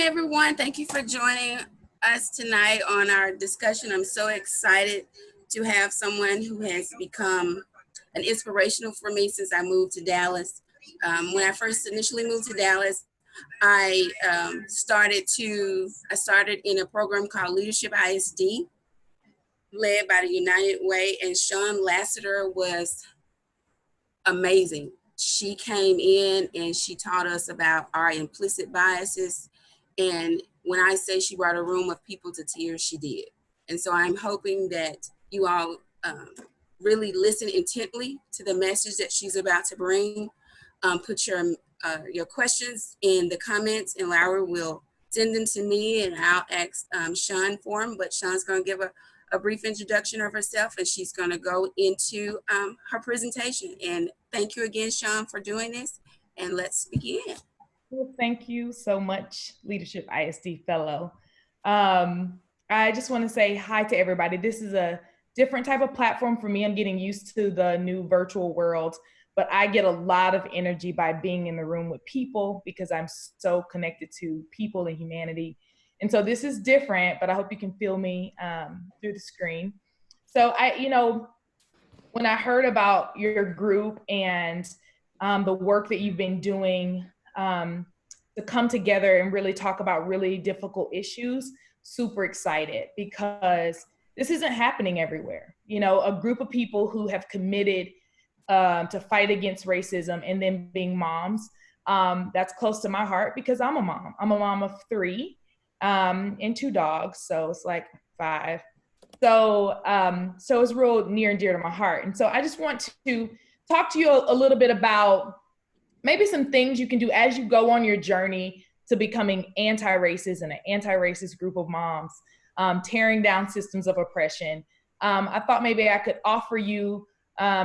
everyone. Thank you for joining us tonight on our discussion. I'm so excited to have someone who has become an inspirational for me since I moved to Dallas. When I first initially moved to Dallas, I started in a program called Leadership ISD, led by the United Way, and Shawn Lassiter was amazing. She came in and she taught us about our implicit biases. And when I say she brought a room of people to tears, she did. And so I'm hoping that you all really listen intently to the message that she's about to bring. Put your questions in the comments, and Laura will send them to me, and I'll ask Shawn for them. But Shawn's going to give a brief introduction of herself, and she's going to go into her presentation. And thank you again, Shawn, for doing this. And let's begin. Well, thank you so much, Leadership ISD Fellow. I just want to say hi to everybody. This is a different type of platform for me. I'm getting used to the new virtual world, but I get a lot of energy by being in the room with people because I'm so connected to people and humanity. And so this is different, but I hope you can feel me through the screen. So when I heard about your group and the work that you've been doing to come together and really talk about really difficult issues, super excited because this isn't happening everywhere. A group of people who have committed to fight against racism and then being moms, that's close to my heart because I'm a mom. I'm a mom of 3 and 2 dogs, so it's like 5. So it's real near and dear to my heart. And so I just want to talk to you a little bit about maybe some things you can do as you go on your journey to becoming anti-racist and an anti-racist group of moms, tearing down systems of oppression. I thought maybe I could offer you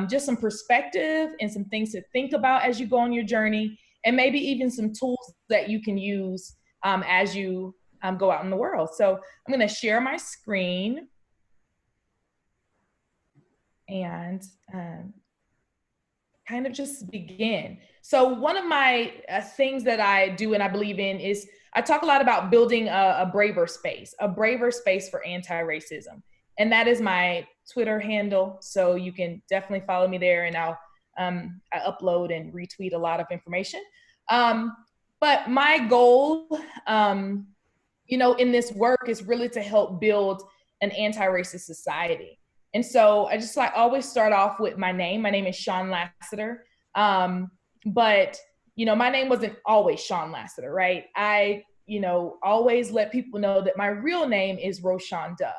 just some perspective and some things to think about as you go on your journey, and maybe even some tools that you can use as you go out in the world. So I'm going to share my screen and kind of just begin. So one of my things that I do and I believe in is I talk a lot about building a braver space for anti-racism. And that is my Twitter handle. So you can definitely follow me there, and I upload and retweet a lot of information. But my goal, in this work is really to help build an anti-racist society. And so I just always start off with my name. My name is Shawn Lassiter. But, my name wasn't always Shawn Lassiter, right? I, always let people know that my real name is Roshonda.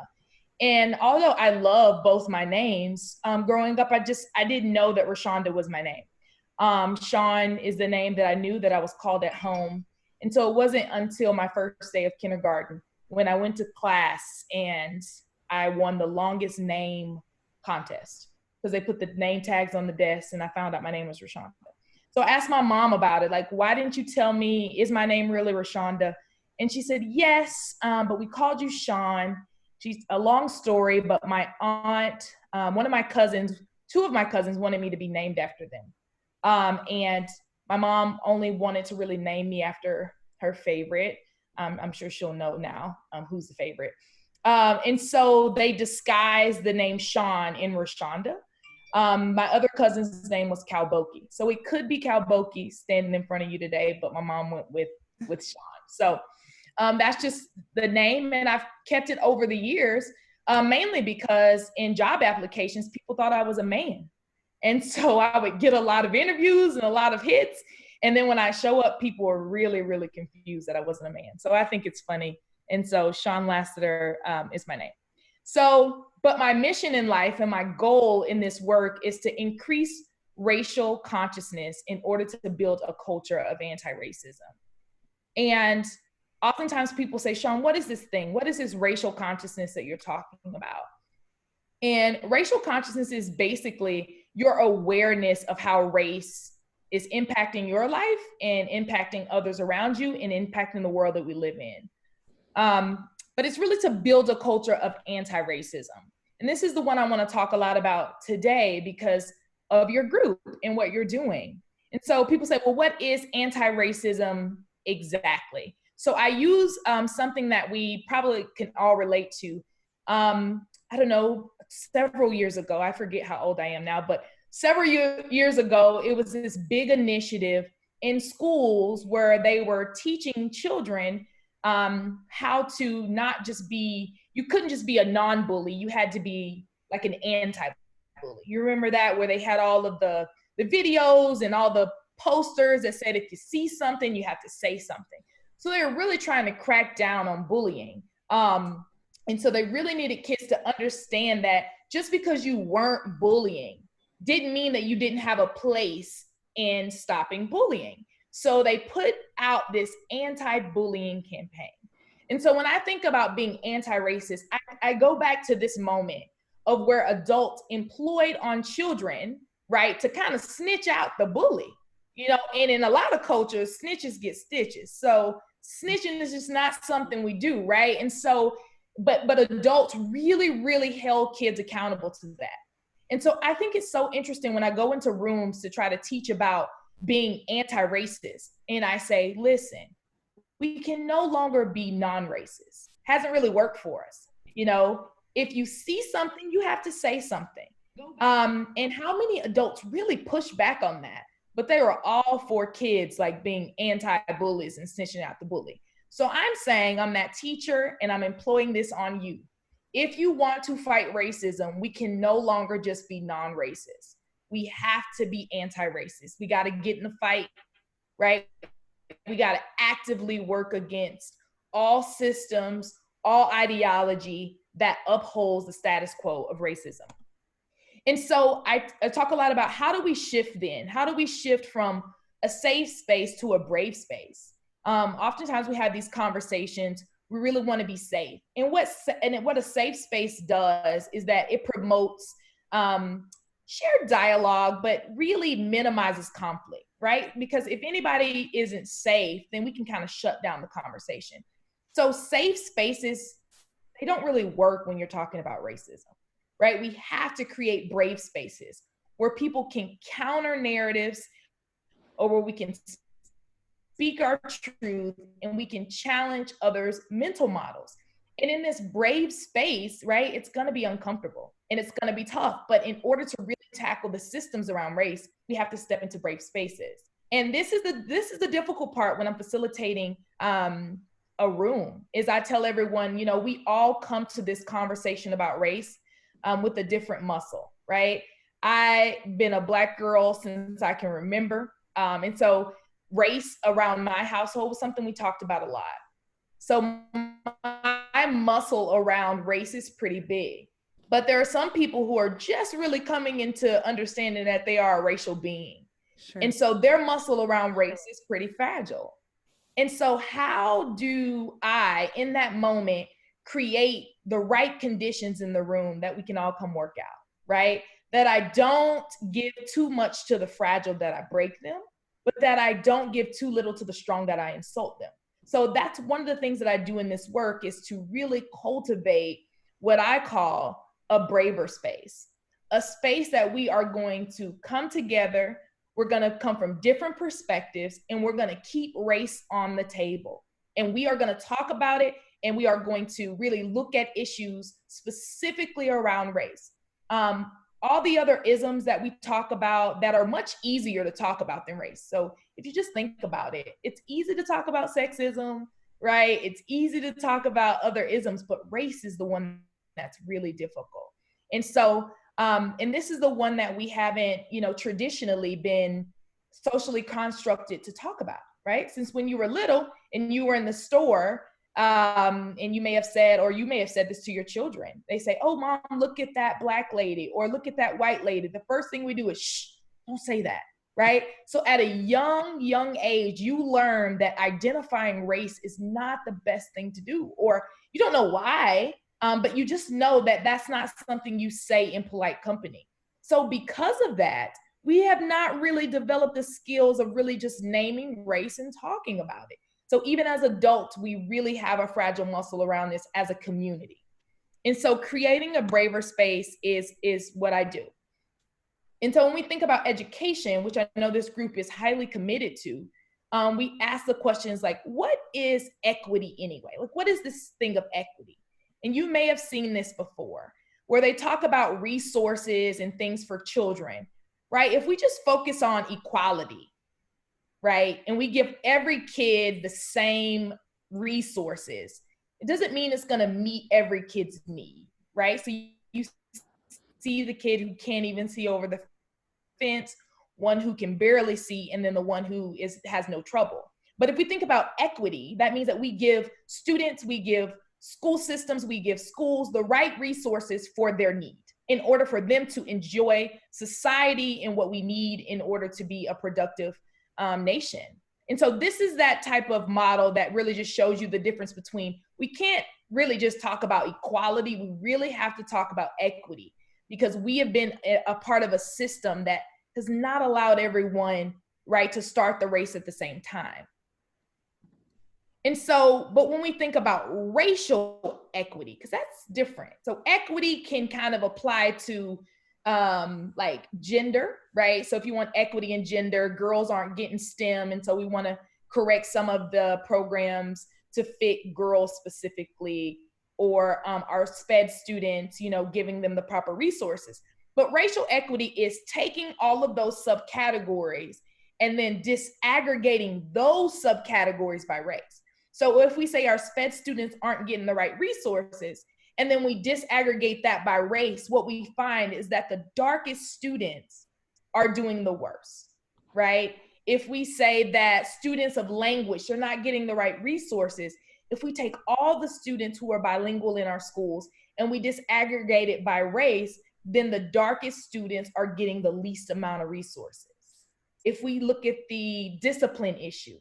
And although I love both my names, growing up, I didn't know that Roshonda was my name. Shawn is the name that I knew that I was called at home. And so it wasn't until my first day of kindergarten when I went to class and I won the longest name contest because they put the name tags on the desk, and I found out my name was Roshonda. So I asked my mom about it, like, why didn't you tell me, is my name really Roshonda? And she said, yes, but we called you Shawn. She's a long story, but my aunt, one of my cousins, 2 of my cousins wanted me to be named after them. And my mom only wanted to really name me after her favorite. I'm sure she'll know now who's the favorite. And so they disguised the name Shawn in Roshonda. My other cousin's name was Kalboki. So it could be Kalboki standing in front of you today, but my mom went with Shawn. So that's just the name, and I've kept it over the years, mainly because in job applications, people thought I was a man. And so I would get a lot of interviews and a lot of hits. And then when I show up, people were really, really confused that I wasn't a man. So I think it's funny. And so Shawn Lassiter is my name. So, but my mission in life and my goal in this work is to increase racial consciousness in order to build a culture of anti-racism. And oftentimes people say, Shawn, what is this thing? What is this racial consciousness that you're talking about? And racial consciousness is basically your awareness of how race is impacting your life and impacting others around you and impacting the world that we live in. But it's really to build a culture of anti-racism. And this is the one I want to talk a lot about today because of your group and what you're doing. And so people say, well, what is anti-racism exactly? So I use something that we probably can all relate to. I don't know, several years ago, I forget how old I am now, but several years ago, it was this big initiative in schools where they were teaching children how to not just be, you couldn't just be a non-bully, you had to be like an anti-bully. You remember that, where they had all of the videos and all the posters that said if you see something, you have to say something. So they were really trying to crack down on bullying. And so they really needed kids to understand that just because you weren't bullying didn't mean that you didn't have a place in stopping bullying. So they put out this anti-bullying campaign. And so when I think about being anti-racist, I go back to this moment of where adults employed on children, right, to kind of snitch out the bully, you know, and in a lot of cultures, snitches get stitches. So snitching is just not something we do, right? And so, but adults really, really held kids accountable to that. And so I think it's so interesting when I go into rooms to try to teach about being anti-racist, and I say, listen, we can no longer be non-racist. Hasn't really worked for us. You know, if you see something, you have to say something. And how many adults really push back on that? But they were all for kids like being anti-bullies and snitching out the bully. So I'm saying I'm that teacher and I'm employing this on you. If you want to fight racism, we can no longer just be non-racist. We have to be anti-racist. We got to get in the fight, right? We got to actively work against all systems, all ideology that upholds the status quo of racism. And so I talk a lot about how do we shift then? How do we shift from a safe space to a brave space? Oftentimes we have these conversations, we really want to be safe. And what a safe space does is that it promotes shared dialogue, but really minimizes conflict, right? Because if anybody isn't safe, then we can kind of shut down the conversation. So safe spaces, they don't really work when you're talking about racism, right? We have to create brave spaces where people can counter narratives or where we can speak our truth and we can challenge others' mental models. And in this brave space, right, it's going to be uncomfortable and it's going to be tough. But in order to really tackle the systems around race, we have to step into brave spaces. And this is the difficult part when I'm facilitating a room, is I tell everyone, you know, we all come to this conversation about race with a different muscle, right? I've been a Black girl since I can remember. And so race around my household was something we talked about a lot. So my muscle around race is pretty big. But there are some people who are just really coming into understanding that they are a racial being. Sure. And so their muscle around race is pretty fragile. And so how do I, in that moment, create the right conditions in the room that we can all come work out, right? That I don't give too much to the fragile that I break them, but that I don't give too little to the strong that I insult them. So that's one of the things that I do in this work, is to really cultivate what I call a braver space, a space that we are going to come together. We're going to come from different perspectives and we're going to keep race on the table. And we are going to talk about it, and we are going to really look at issues specifically around race. All the other isms that we talk about that are much easier to talk about than race. So if you just think about it, it's easy to talk about sexism, right? It's easy to talk about other isms, but race is the one that's really difficult. And so, and this is the one that we haven't, you know, traditionally been socially constructed to talk about, right? Since when you were little and you were in the store, and you may have said, or you may have said this to your children. They say, oh, mom, look at that Black lady, or look at that white lady. The first thing we do is, shh, don't say that, right? So at a young age, you learn that identifying race is not the best thing to do, or you don't know why, but you just know that that's not something you say in polite company. So because of that, we have not really developed the skills of really just naming race and talking about it. So even as adults, we really have a fragile muscle around this as a community. And so creating a braver space is what I do. And so when we think about education, which I know this group is highly committed to, we ask the questions like, what is equity anyway? Like, what is this thing of equity? And you may have seen this before, where they talk about resources and things for children, right? If we just focus on equality, right, and we give every kid the same resources, it doesn't mean it's going to meet every kid's need, right? So you see the kid who can't even see over the fence, one who can barely see, and then the one who has no trouble. But if we think about equity, that means that we give students, we give school systems, we give schools the right resources for their need in order for them to enjoy society and what we need in order to be a productive nation. And so this is that type of model that really just shows you the difference between, we can't really just talk about equality, we really have to talk about equity, because we have been a part of a system that has not allowed everyone, right, to start the race at the same time. And so, but when we think about racial equity, because that's different. So equity can kind of apply to like gender, right? So if you want equity in gender, girls aren't getting STEM. And so we want to correct some of the programs to fit girls specifically, or our SPED students, you know, giving them the proper resources. But racial equity is taking all of those subcategories and then disaggregating those subcategories by race. So if we say our SPED students aren't getting the right resources, and then we disaggregate that by race, what we find is that the darkest students are doing the worst, right? If we say that students of language are not getting the right resources, if we take all the students who are bilingual in our schools and we disaggregate it by race, then the darkest students are getting the least amount of resources. If we look at the discipline issue,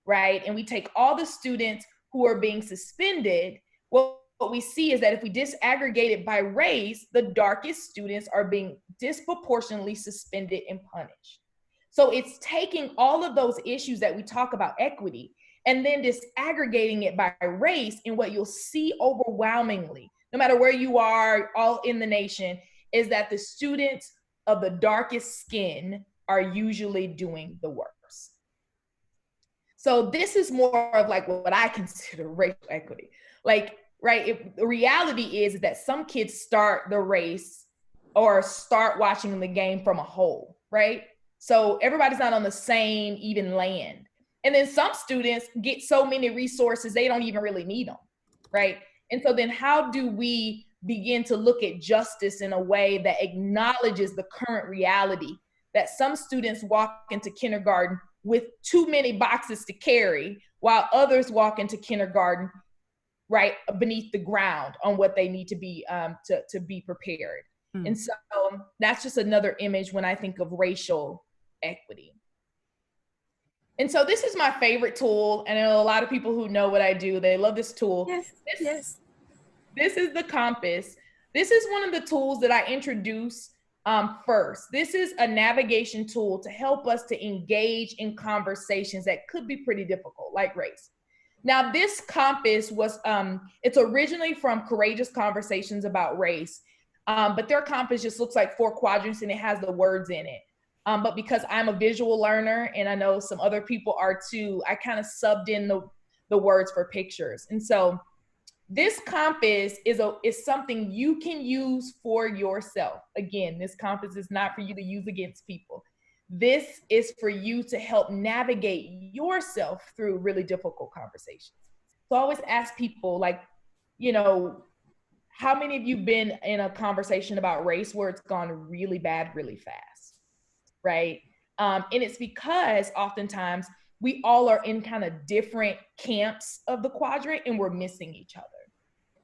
right, and we take all the students who are being suspended, well, what we see is that if we disaggregate it by race, the darkest students are being disproportionately suspended and punished. So it's taking all of those issues that we talk about equity and then disaggregating it by race, and what you'll see overwhelmingly, no matter where you are all in the nation, is that the students of the darkest skin are usually doing the worst. So this is more of like what I consider racial equity. Like, right, the reality is that some kids start the race or start watching the game from a hole, right? So everybody's not on the same even land. And then some students get so many resources, they don't even really need them, right? And so then how do we begin to look at justice in a way that acknowledges the current reality that some students walk into kindergarten with too many boxes to carry, while others walk into kindergarten right beneath the ground on what they need to be to be prepared. And so that's just another image when I think of racial equity. And so this is my favorite tool, and a lot of people who know what I do, they love this tool. Yes. This is the compass. This is one of the tools that I introduce first. This is a navigation tool to help us to engage in conversations that could be pretty difficult, like race. Now, this compass was, it's originally from Courageous Conversations About Race, but their compass just looks like 4 quadrants and it has the words in it. But because I'm a visual learner and I know some other people are too, I kind of subbed in the words for pictures. And so this compass is something you can use for yourself. Again, this compass is not for you to use against people. This is for you to help navigate yourself through really difficult conversations. So I always ask people, like, you know, how many of you been in a conversation about race where it's gone really bad, really fast, right? And it's because oftentimes we all are in kind of different camps of the quadrant and we're missing each other,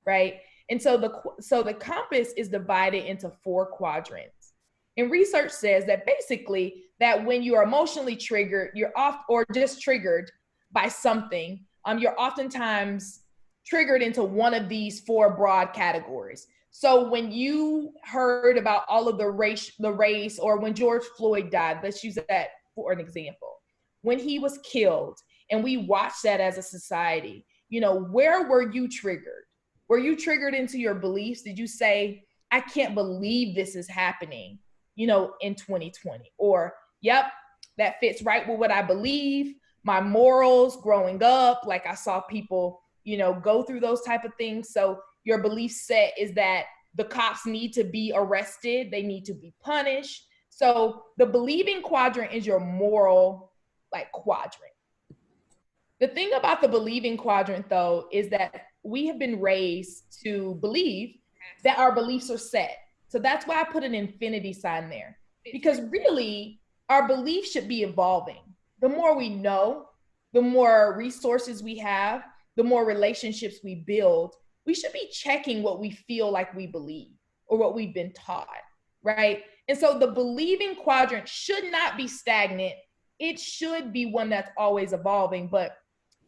right? And so the compass is divided into 4 quadrants. And research says that basically that when you are emotionally triggered, you're off or just triggered by something, you're oftentimes triggered into one of these 4 broad categories. So when you heard about all of the race, or when George Floyd died, let's use that for an example. When he was killed and we watched that as a society, you know, where were you triggered? Were you triggered into your beliefs? Did you say, I can't believe this is happening, you know, in 2020? Or, yep, that fits right with what I believe. my morals growing up. Like I saw people, go through those type of things. So your belief set is that the cops need to be arrested. They need to be punished. So the believing quadrant is your moral quadrant. The thing about the believing quadrant, though, is that we have been raised to believe that our beliefs are set. So that's why I put an infinity sign there, because really our beliefs should be evolving. The more we know, the more resources we have, the more relationships we build, we should be checking what we feel like we believe or what we've been taught, right? And so the believing quadrant should not be stagnant. It should be one that's always evolving, but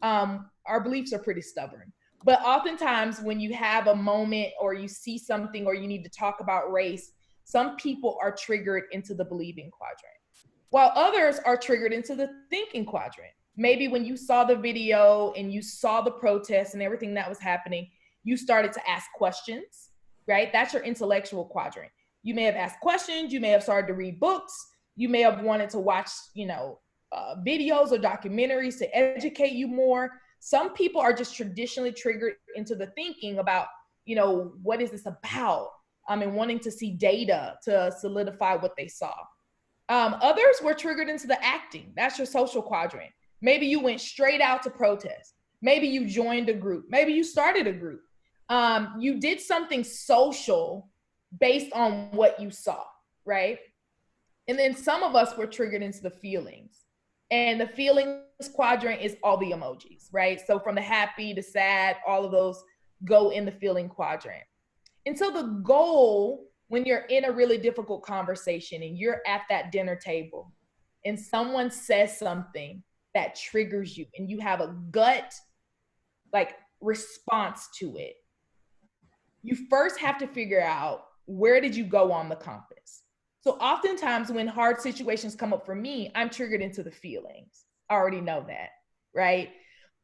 our beliefs are pretty stubborn. But oftentimes when you have a moment or you see something or you need to talk about race, some people are triggered into the believing quadrant, while others are triggered into the thinking quadrant. Maybe when you saw the video and you saw the protests and everything that was happening, you started to ask questions, right? That's your intellectual quadrant. You may have asked questions, you may have started to read books, you may have wanted to watch, videos or documentaries to educate you more. Some people are just traditionally triggered into the thinking about, what is this about? And wanting to see data to solidify what they saw. Others were triggered into the acting. That's your social quadrant. Maybe you went straight out to protest. Maybe you joined a group. Maybe you started a group. You did something social based on what you saw, right? And then some of us were triggered into the feelings. And the feelings quadrant is all the emojis, right? So from the happy to sad, all of those go in the feeling quadrant. And so the goal when you're in a really difficult conversation and you're at that dinner table and someone says something that triggers you and you have a gut response to it, you first have to figure out, where did you go on the compass? So oftentimes when hard situations come up for me, I'm triggered into the feelings. I already know that, right?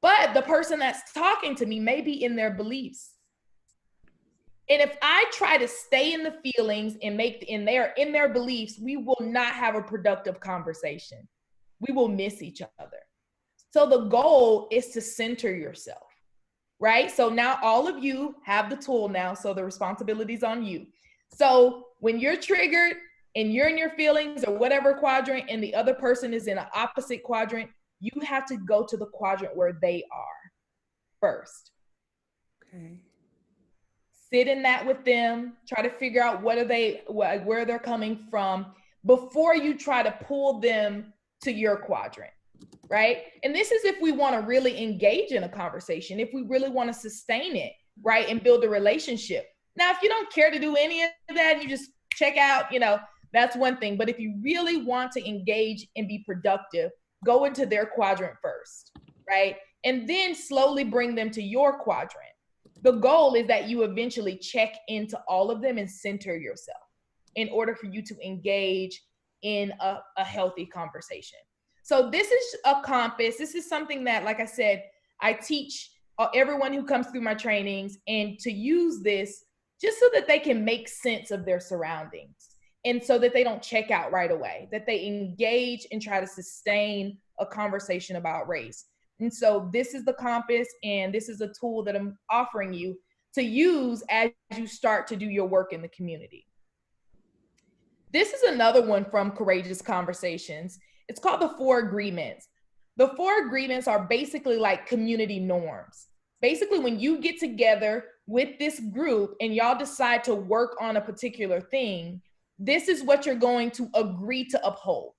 But the person that's talking to me may be in their beliefs. And if I try to stay in the feelings and make in their beliefs, we will not have a productive conversation. We will miss each other. So the goal is to center yourself, right? So now all of you have the tool now, so the responsibility is on you. So when you're triggered and you're in your feelings or whatever quadrant and the other person is in an opposite quadrant, you have to go to the quadrant where they are first. Okay. Sit in that with them, try to figure out where they're coming from before you try to pull them to your quadrant, right? And this is if we want to really engage in a conversation, if we really want to sustain it, right? And build a relationship. Now, if you don't care to do any of that and you just check out, that's one thing. But if you really want to engage and be productive, go into their quadrant first, right? And then slowly bring them to your quadrant. The goal is that you eventually check into all of them and center yourself in order for you to engage in a healthy conversation. So this is a compass. This is something that, like I said, I teach everyone who comes through my trainings, and to use this just so that they can make sense of their surroundings and so that they don't check out right away, that they engage and try to sustain a conversation about race. And so this is the compass, and this is a tool that I'm offering you to use as you start to do your work in the community. This is another one from Courageous Conversations. It's called the 4 Agreements. The 4 Agreements are basically like community norms. Basically, when you get together with this group and y'all decide to work on a particular thing, this is what you're going to agree to uphold.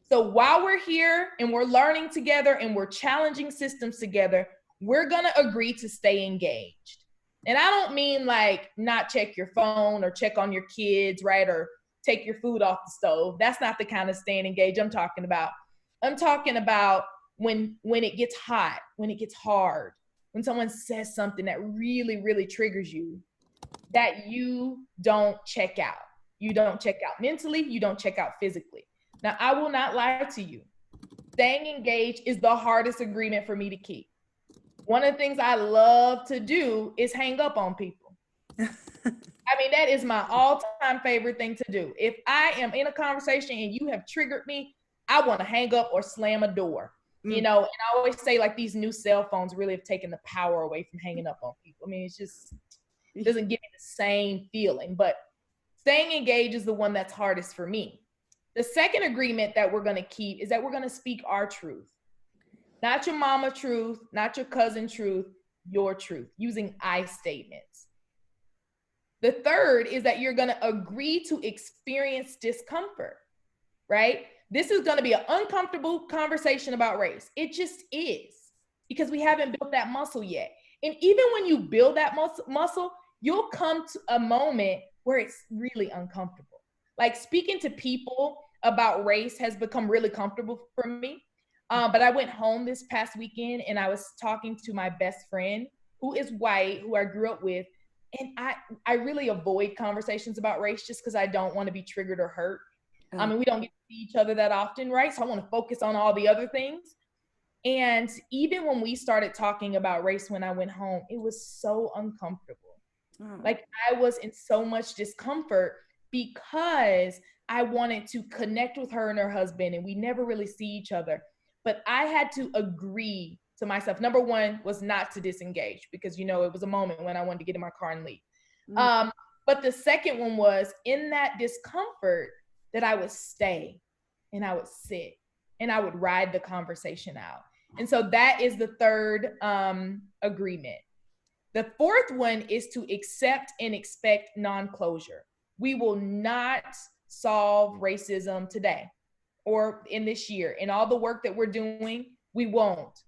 So while we're here and we're learning together and we're challenging systems together, we're going to agree to stay engaged. And I don't mean not check your phone or check on your kids, right? Or take your food off the stove. That's not the kind of staying engaged I'm talking about. I'm talking about when it gets hot, when it gets hard, when someone says something that really, really triggers you, that you don't check out. You don't check out mentally, you don't check out physically. Now, I will not lie to you. Staying engaged is the hardest agreement for me to keep. One of the things I love to do is hang up on people. I mean, that is my all-time favorite thing to do. If I am in a conversation and you have triggered me, I want to hang up or slam a door. You know, and I always say like these new cell phones really have taken the power away from hanging up on people. I mean, it's just doesn't give me the same feeling, but staying engaged is the one that's hardest for me. The second agreement that we're going to keep is that we're going to speak our truth, not your mama truth, not your cousin truth, your truth, using I statements. The third is that you're going to agree to experience discomfort, right? This is going to be an uncomfortable conversation about race. It just is, because we haven't built that muscle yet. And even when you build that muscle, you'll come to a moment where it's really uncomfortable. Like speaking to people about race has become really comfortable for me. But I went home this past weekend and I was talking to my best friend who is white, who I grew up with. And I really avoid conversations about race just because I don't want to be triggered or hurt. I mean, we don't get to see each other that often, right? So I want to focus on all the other things. And even when we started talking about race when I went home, it was so uncomfortable. Like I was in so much discomfort because I wanted to connect with her and her husband, and we never really see each other. But I had to agree to myself. Number one was not to disengage because, you know, it was a moment when I wanted to get in my car and leave. But the second one was in that discomfort that I would stay and I would sit and I would ride the conversation out. And so that is the third agreement. The fourth one is to accept and expect non-closure. We will not solve racism today or in this year. In all the work that we're doing, we won't.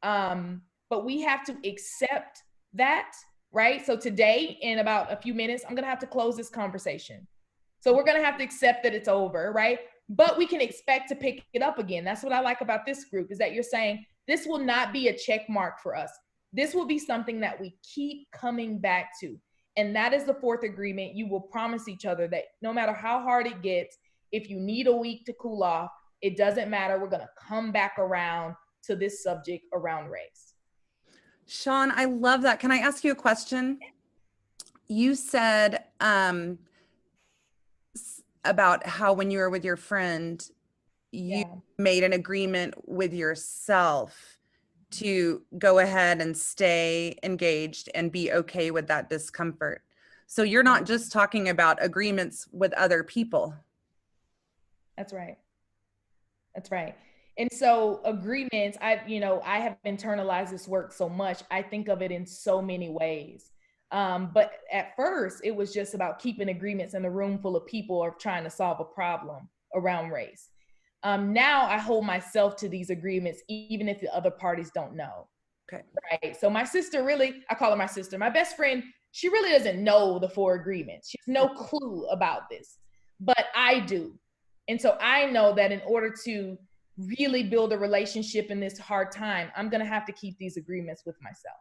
But we have to accept that, right? So today, in about a few minutes, I'm going to have to close this conversation. So we're going to have to accept that it's over, right? But we can expect to pick it up again. That's what I like about this group, is that you're saying this will not be a check mark for us. This will be something that we keep coming back to. And that is the fourth agreement. You will promise each other that no matter how hard it gets, if you need a week to cool off, it doesn't matter. We're going to come back around to this subject around race. Shawn, I love that. Can I ask you a question? You said about how when you were with your friend, you made an agreement with yourself to go ahead and stay engaged and be okay with that discomfort. So you're not just talking about agreements with other people. That's right. That's right. And so agreements, I have internalized this work so much. I think of it in so many ways. But at first it was just about keeping agreements in a room full of people or trying to solve a problem around race. Now I hold myself to these agreements, even if the other parties don't know. Okay. Right. So my sister, really, I call her my sister, my best friend, she really doesn't know the 4 agreements. She has no clue about this, but I do. And so I know that in order to really build a relationship in this hard time, I'm going to have to keep these agreements with myself.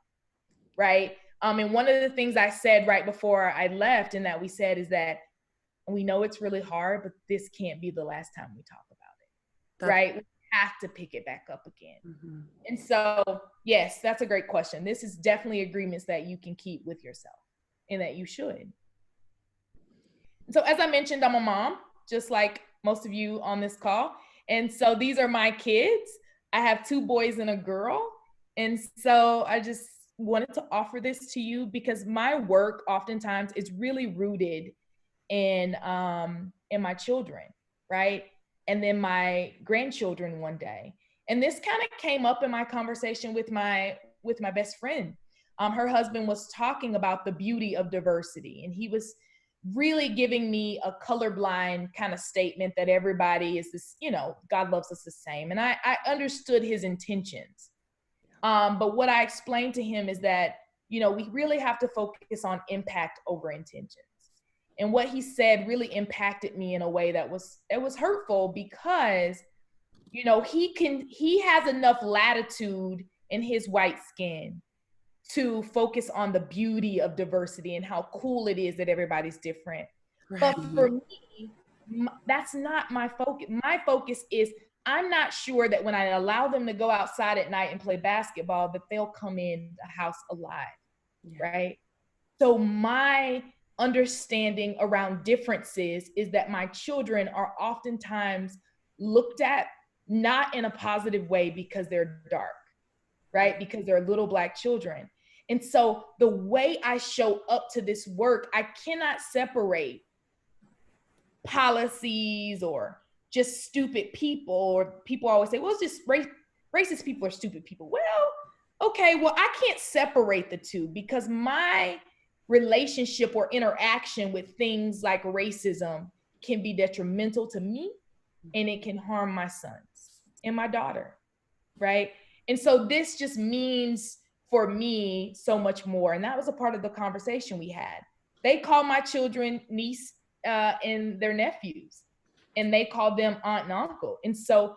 Right. And one of the things I said right before I left and that we said is that we know it's really hard, but this can't be the last time we talk about it. Right. We have to pick it back up again. And so, yes, that's a great question. This is definitely agreements that you can keep with yourself and that you should. So as I mentioned, I'm a mom, just like most of you on this call. And so these are my kids. I have 2 boys and a girl. And so I just wanted to offer this to you because my work oftentimes is really rooted in my children, right? And then my grandchildren one day. And this kind of came up in my conversation with my best friend. Her husband was talking about the beauty of diversity, and he was really giving me a colorblind kind of statement that everybody is this, God loves us the same. And I understood his intentions. But what I explained to him is that, we really have to focus on impact over intentions. And what he said really impacted me in a way that was hurtful because, he has enough latitude in his white skin to focus on the beauty of diversity and how cool it is that everybody's different. Right. But for me, that's not my focus. My focus is I'm not sure that when I allow them to go outside at night and play basketball, that they'll come in the house alive, right? So my understanding around differences is that my children are oftentimes looked at not in a positive way because they're dark, right? Because they're little Black children. And so the way I show up to this work, I cannot separate policies or just stupid people, or people always say, well, it's just racist people are stupid people. Well, okay, well, I can't separate the two, because my relationship or interaction with things like racism can be detrimental to me, and it can harm my sons and my daughter, right? And so this just means for me so much more. And that was a part of the conversation we had. They call my children niece and their nephews, and they call them aunt and uncle. And so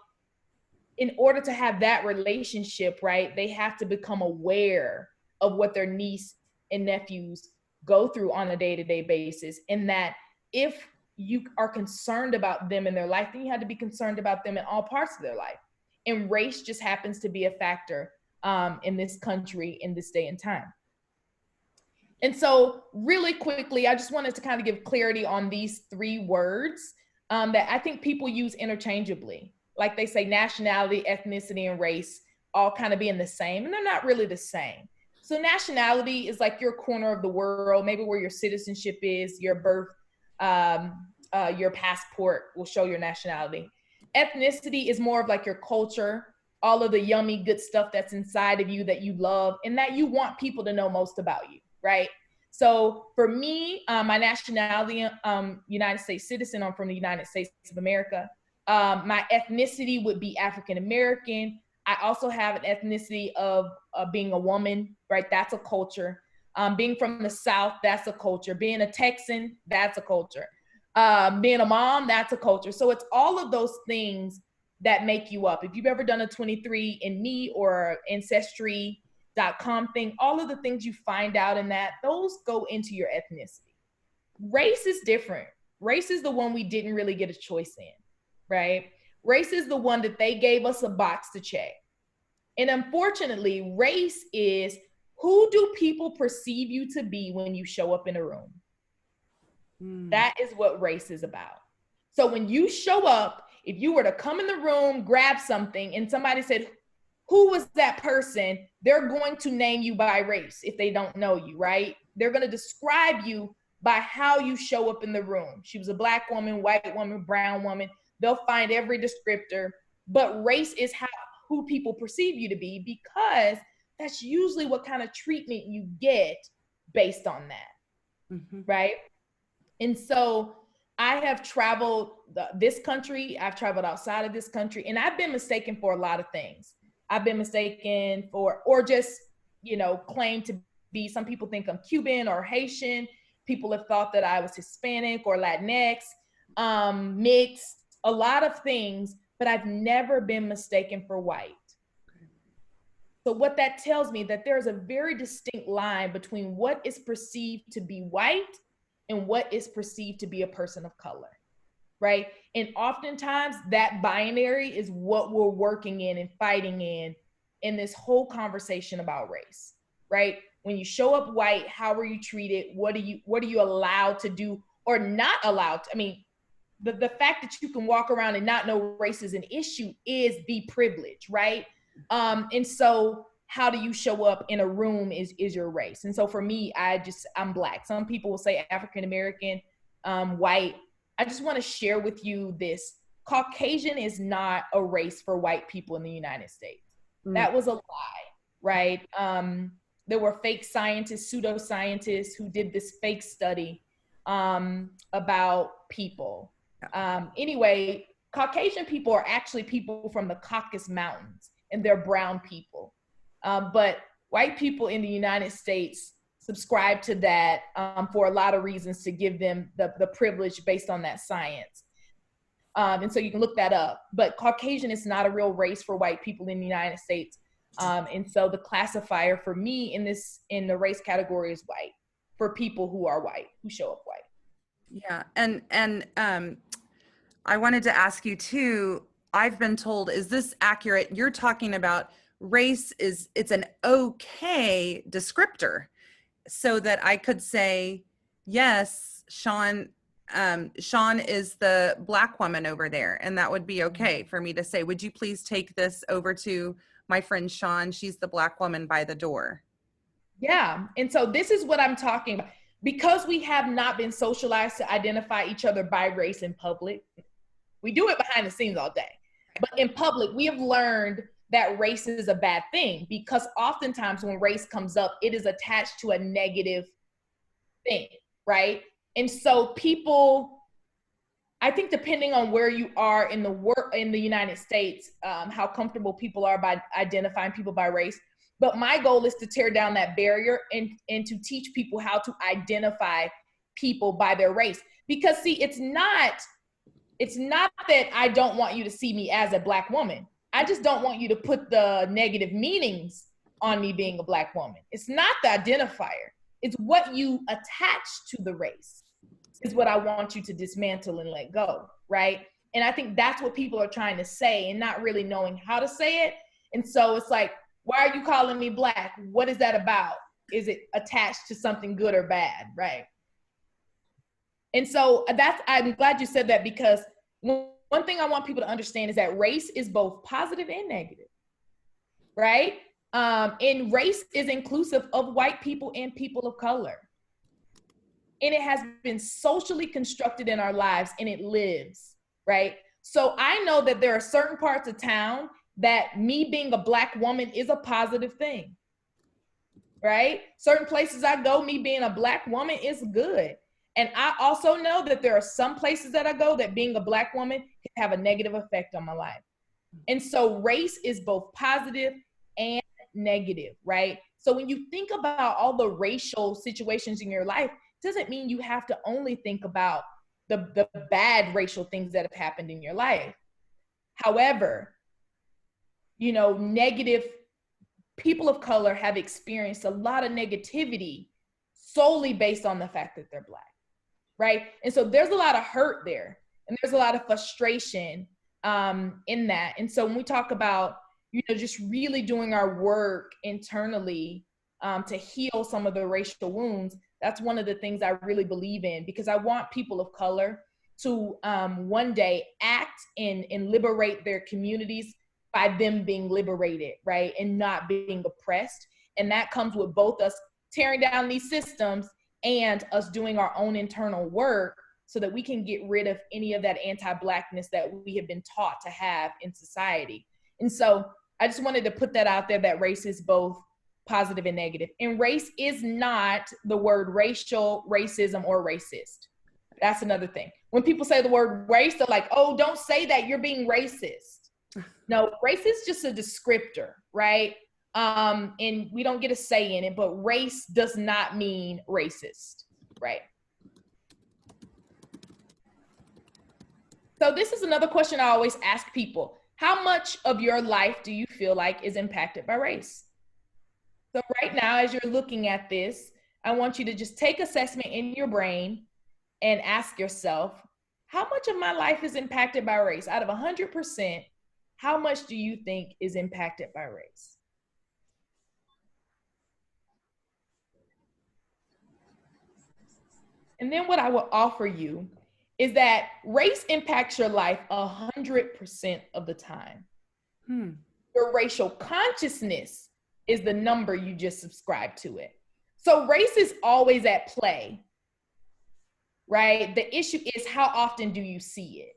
in order to have that relationship, right, they have to become aware of what their niece and nephews go through on a day-to-day basis. And that if you are concerned about them in their life, then you have to be concerned about them in all parts of their life. And race just happens to be a factor in this country in this day and time. And so really quickly, I just wanted to kind of give clarity on these three words that I think people use interchangeably. Like they say nationality, ethnicity, and race all kind of being the same, and they're not really the same. So nationality is like your corner of the world, maybe where your citizenship is, your birth, your passport will show your nationality. Ethnicity is more of like your culture, all of the yummy good stuff that's inside of you that you love and that you want people to know most about you, right? So for me, my nationality, United States citizen, I'm from the United States of America. My ethnicity would be African American. I also have an ethnicity of being a woman, right? That's a culture. Being from the South, that's a culture. Being a Texan, that's a culture. Being a mom, that's a culture. So it's all of those things that make you up. If you've ever done a 23andMe or Ancestry.com thing, all of the things you find out in that, those go into your ethnicity. Race is different. Race is the one we didn't really get a choice in, right? Race is the one that they gave us a box to check. And unfortunately, race is, who do people perceive you to be when you show up in a room? That is what race is about. So when you show up, if you were to come in the room, grab something, and somebody said, who was that person? They're going to name you by race if they don't know you, right? They're going to describe you by how you show up in the room. She was a Black woman, white woman, brown woman. They'll find every descriptor, but race is who people perceive you to be, because that's usually what kind of treatment you get based on that, right? And so I have traveled this country, I've traveled outside of this country, and I've been mistaken for a lot of things. I've been mistaken for, or just, claim to be, some people think I'm Cuban or Haitian. People have thought that I was Hispanic or Latinx, mixed, a lot of things, but I've never been mistaken for white. So what that tells me, that there's a very distinct line between what is perceived to be white and what is perceived to be a person of color, right? And oftentimes that binary is what we're working in and fighting in this whole conversation about race, right? When you show up white, how are you treated? What are you allowed to do or not allowed to? I mean, the fact that you can walk around and not know race is an issue is the privilege, right? And so how do you show up in a room is your race. And so for me, I'm Black. Some people will say African American, white. I just want to share with you this. Caucasian is not a race for white people in the United States. That was a lie, right? There were fake scientists, pseudoscientists who did this fake study about people. Anyway, Caucasian people are actually people from the Caucasus Mountains, and they're brown people. But white people in the United States subscribe to that for a lot of reasons, to give them the privilege based on that science. And so you can look that up. But Caucasian is not a real race for white people in the United States. And so the classifier for me in the race category is white, for people who are white, who show up white. Yeah. And I wanted to ask you too, I've been told, is this accurate? You're talking about race it's an okay descriptor, so that I could say, yes, Shawn Shawn is the Black woman over there, and that would be okay for me to say, would you please take this over to my friend Shawn? She's the Black woman by the door. Yeah. And so this is what I'm talking about. Because we have not been socialized to identify each other by race in public, we do it behind the scenes all day. But in public, we have learned that race is a bad thing, because oftentimes when race comes up, it is attached to a negative thing, right? And so people, I think depending on where you are in the United States, how comfortable people are by identifying people by race. But my goal is to tear down that barrier and to teach people how to identify people by their race. Because see, it's not that I don't want you to see me as a Black woman. I just don't want you to put the negative meanings on me being a Black woman. It's not the identifier. It's what you attach to the race is what I want you to dismantle and let go, right? And I think that's what people are trying to say and not really knowing how to say it. And so it's like, why are you calling me Black? What is that about? Is it attached to something good or bad, right? And so I'm glad you said that, because one thing I want people to understand is that race is both positive and negative, right? And race is inclusive of white people and people of color. And it has been socially constructed in our lives, and it lives, right? So I know that there are certain parts of town that me being a Black woman is a positive thing, right? Certain places I go, me being a Black woman is good. And I also know that there are some places that I go that being a Black woman can have a negative effect on my life. And so race is both positive and negative, right? So when you think about all the racial situations in your life, it doesn't mean you have to only think about the bad racial things that have happened in your life. However, negative people of color have experienced a lot of negativity solely based on the fact that they're Black, right? And so there's a lot of hurt there, and there's a lot of frustration in that. And so when we talk about, just really doing our work internally to heal some of the racial wounds, that's one of the things I really believe in, because I want people of color to one day act and liberate their communities by them being liberated, right? And not being oppressed. And that comes with both us tearing down these systems and us doing our own internal work so that we can get rid of any of that anti-Blackness that we have been taught to have in society. And so I just wanted to put that out there, that race is both positive and negative. And race is not the word racial, racism, or racist. That's another thing. When people say the word race, they're like, oh, don't say that, you're being racist. No, race is just a descriptor, right? And we don't get a say in it, but race does not mean racist, right? So this is another question I always ask people. How much of your life do you feel like is impacted by race? So right now, as you're looking at this, I want you to just take assessment in your brain and ask yourself, how much of my life is impacted by race? Out of 100%, how much do you think is impacted by race? And then what I will offer you is that race impacts your life 100% of the time. Your racial consciousness is the number you just subscribe to it. So race is always at play, right? The issue is, how often do you see it?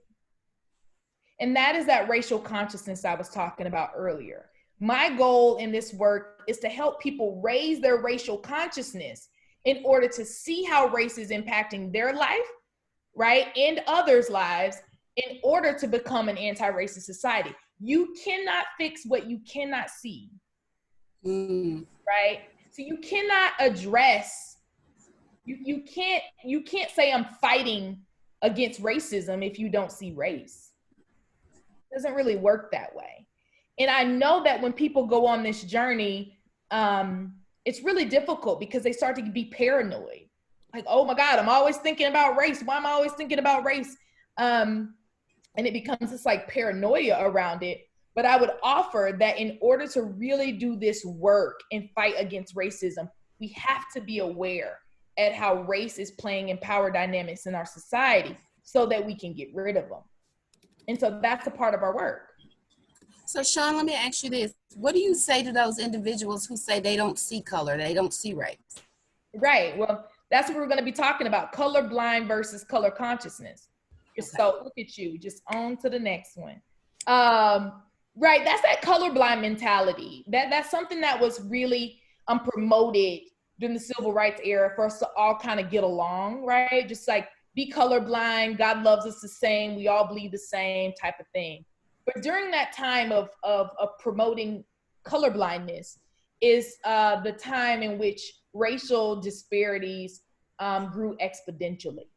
And that is that racial consciousness I was talking about earlier. My goal in this work is to help people raise their racial consciousness in order to see how race is impacting their life, right, and others' lives, in order to become an anti-racist society. You cannot fix what you cannot see, right? So you cannot address, you can't say I'm fighting against racism if you don't see race. It doesn't really work that way. And I know that when people go on this journey, it's really difficult because they start to be paranoid. Like, oh my God, I'm always thinking about race. Why am I always thinking about race? And it becomes this like paranoia around it. But I would offer that in order to really do this work and fight against racism, we have to be aware. at how race is playing in power dynamics in our society so that we can get rid of them. And so that's a part of our work. So Shawn, let me ask you this. What do you say to those individuals who say they don't see color, they don't see race? Right, well, that's what we're gonna be talking about, colorblind versus color consciousness. Okay. So look at you, just on to the next one. Right, that's that colorblind mentality. That's something that was really promoted during the civil rights era for us to all kind of get along, right? Just like be colorblind, God loves us the same, we all believe the same type of thing. But during that time of promoting colorblindness is the time in which racial disparities grew exponentially,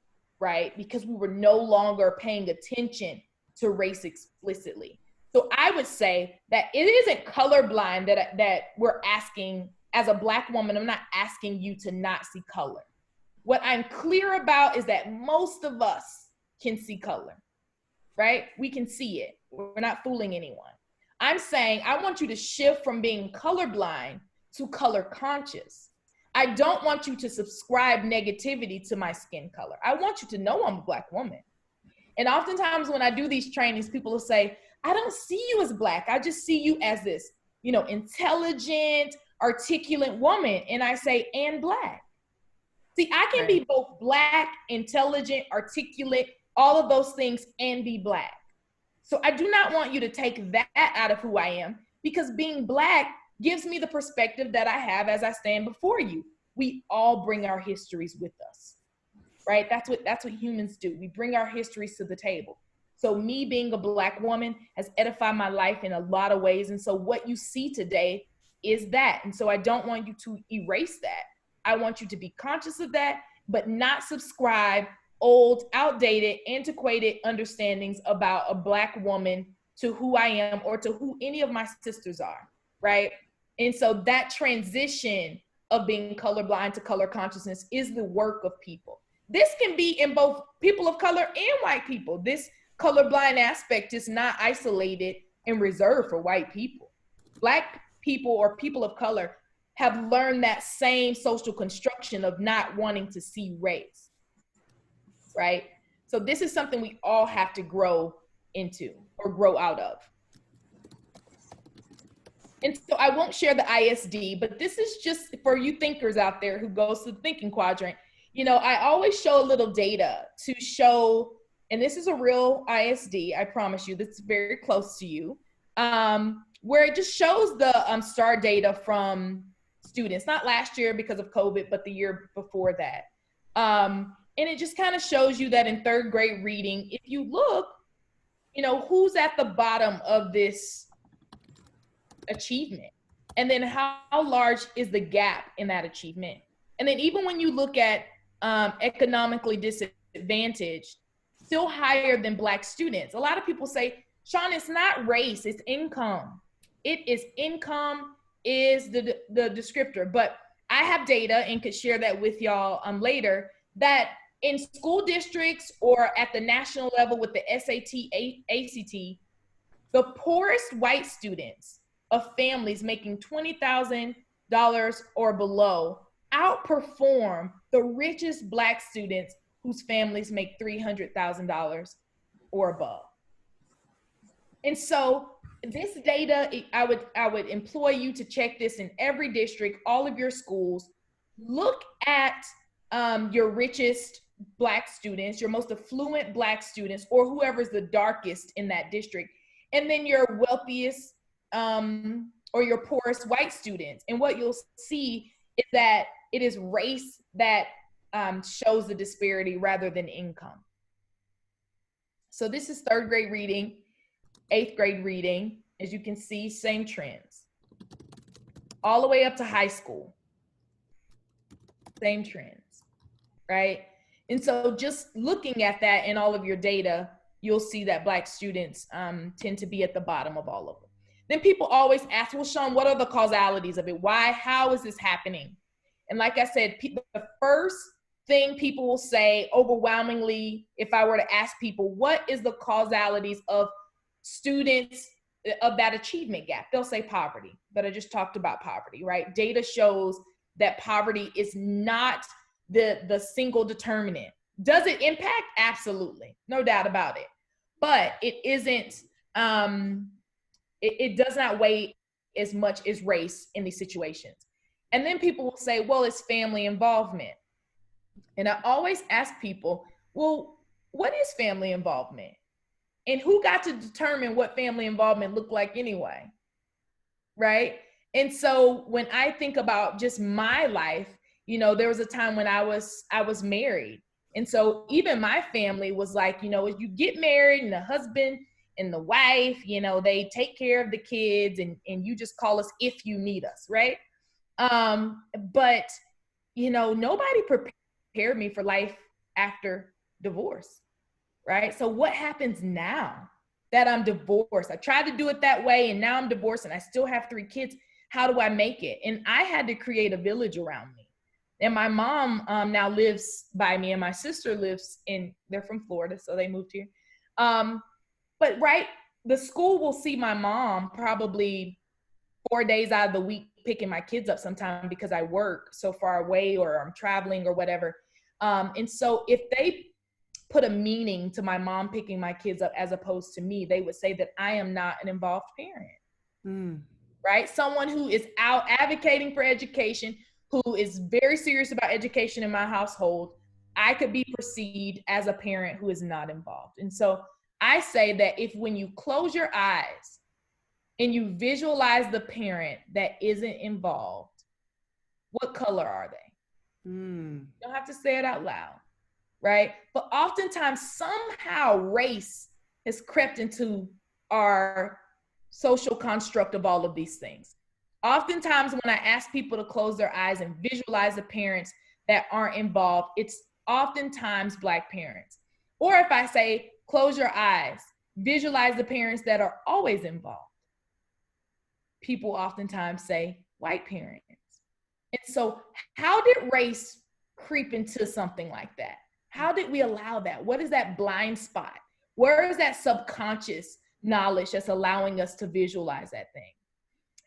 right? Because we were no longer paying attention to race explicitly. So I would say that it isn't colorblind that we're asking. As a Black woman, I'm not asking you to not see color. What I'm clear about is that most of us can see color, right? We can see it. We're not fooling anyone. I'm saying I want you to shift from being colorblind to color conscious. I don't want you to subscribe negativity to my skin color. I want you to know I'm a Black woman. And oftentimes when I do these trainings, people will say, I don't see you as Black. I just see you as this, intelligent, articulate woman. And I say, and Black. See, I can be both Black, intelligent, articulate, all of those things, and be Black. So I do not want you to take that out of who I am, because being Black gives me the perspective that I have as I stand before you. We all bring our histories with us, right? That's what humans do. We bring our histories to the table. So me being a Black woman has edified my life in a lot of ways. And so what you see today is that. And so I don't want you to erase that. I want you to be conscious of that, but not subscribe old, outdated, antiquated understandings about a Black woman to who I am or to who any of my sisters are, right? And so that transition of being colorblind to color consciousness is the work of people. This can be in both people of color and white people. This colorblind aspect is not isolated and reserved for white people. Black people or people of color have learned that same social construction of not wanting to see race, right? So this is something we all have to grow into or grow out of. And so I won't share the ISD, but this is just for you thinkers out there who goes to the thinking quadrant. I always show a little data to show, and this is a real ISD, I promise you, that's very close to you, where it just shows the STAR data from students, not last year because of COVID, but the year before that. And it just kind of shows you that in third grade reading, if you look, who's at the bottom of this achievement, and then how large is the gap in that achievement. And then even when you look at economically disadvantaged, still higher than Black students. A lot of people say, Shawn, it's not race, it's income. It is income is the descriptor. But I have data and could share that with y'all later, that in school districts or at the national level with the SAT, ACT, the poorest white students of families making $20,000 or below outperform the richest Black students whose families make $300,000 or above. And so this data, I would employ you to check this in every district, all of your schools. Look at your richest Black students, your most affluent Black students, or whoever's the darkest in that district, and then your wealthiest or your poorest white students. And what you'll see is that it is race that shows the disparity rather than income. So this is third grade reading, eighth grade reading. As you can see, same trends. All the way up to high school, same trends, right? And so just looking at that in all of your data, you'll see that Black students tend to be at the bottom of all of them. Then people always ask, well, Shawn, what are the causalities of it? Why, how is this happening? And like I said, the first thing people will say overwhelmingly, if I were to ask people, what is the causalities of students of that achievement gap? They'll say poverty, but I just talked about poverty, right? Data shows that poverty is not the single determinant. Does it impact? Absolutely, no doubt about it. But it isn't, it does not weigh as much as race in these situations. And then people will say, well, it's family involvement. And I always ask people, well, what is family involvement? And who got to determine what family involvement looked like anyway? Right? And so when I think about just my life, you know, there was a time when I was married. And so even my family was like, you know, as you get married and the husband and the wife, you know, they take care of the kids and you just call us if you need us, right? But, you know, nobody prepared me for life after divorce, right? So what happens now that I'm divorced? I tried to do it that way and now I'm divorced and I still have 3 kids. How do I make it? And I had to create a village around me. And my mom now lives by me and my sister lives they're from Florida, so they moved here. But right, the school will see my mom probably 4 days out of the week picking my kids up sometime because I work so far away or I'm traveling or whatever. And so if they put a meaning to my mom picking my kids up as opposed to me, they would say that I am not an involved parent. Right? Someone who is out advocating for education, who is very serious about education in my household, I could be perceived as a parent who is not involved. And so I say that when you close your eyes and you visualize the parent that isn't involved, what color are they? You don't have to say it out loud, right? But oftentimes, somehow race has crept into our social construct of all of these things. Oftentimes, when I ask people to close their eyes and visualize the parents that aren't involved, it's oftentimes Black parents. Or if I say, close your eyes, visualize the parents that are always involved, people oftentimes say white parents. And so how did race creep into something like that? How did we allow that? What is that blind spot? Where is that subconscious knowledge that's allowing us to visualize that thing?